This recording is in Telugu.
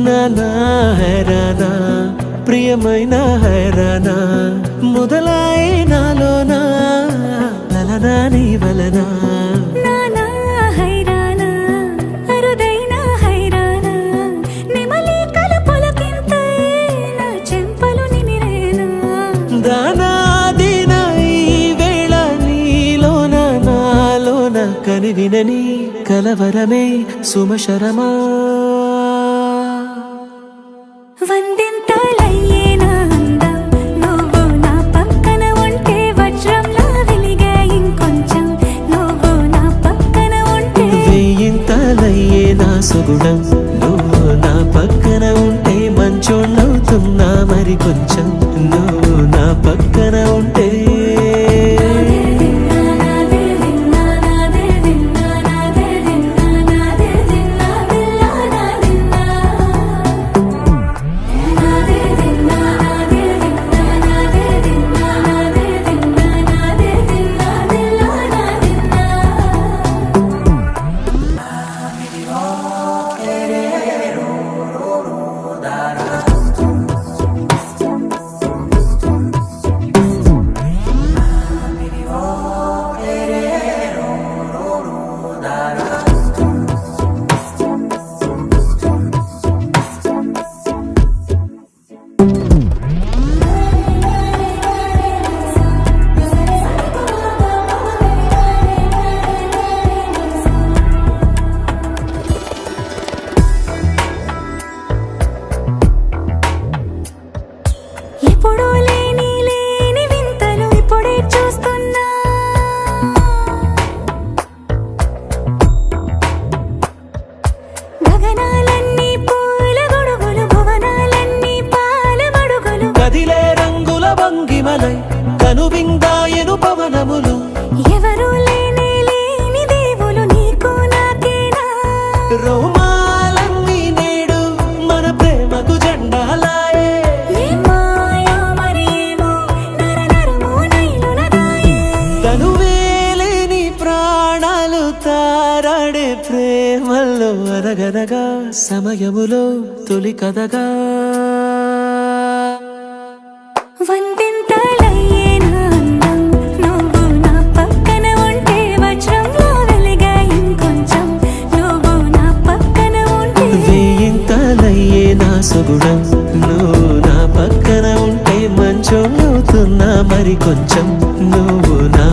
నానా హైరానా ప్రియమైన హైరానా మొదలాయి నాలోనా వలనా నీ వలనా కనివినని కలవరమే సుమశరమా వందింతలయ్యేనా అందం నువ్వు నా పక్కన ఉంటే వజ్రంలా వెలిగే ఇంకొంచెం నువ్వు నా పక్కన ఉంటే వెయ్యింతలయ్యేనా సుగుణం నువ్వు నా పక్కన ఉంటే మంచోళ్ళవుతున్నా మరి కొంచెం నువ్వు నా పక్కన ఉంటే ఎప్పుడూ లేని వింతలు ఇప్పుడే చూస్తున్నా గగనాలన్నీ పూల గొడుగులు భువనాలన్నీ పాల మడుగులు కదిలే రంగుల భంగిమలై కనువిందాయను పవనములు ఎవరు లేని దేవులు నీకు నాకేనా రోమాలన్నీ నేడు మన ప్రేమకు జెండాలాయే తనువేలేని ప్రాణాలు తారాడే ప్రేమల్లో అరగనగా సమయములో తొలి కథగా వందింతలయ్యేనా అందం నువ్వు నా పక్కన ఉంటే వజ్రంలా వెలిగే ఇంకొంచెం నువ్వు నా పక్కన ఉంటే వెయ్యింతలయ్యేనా సుగుణం నువ్వు నా పక్కన ఉంటే మంచోళ్ళవుతున్నా మరి కొంచెం నువ్వు నా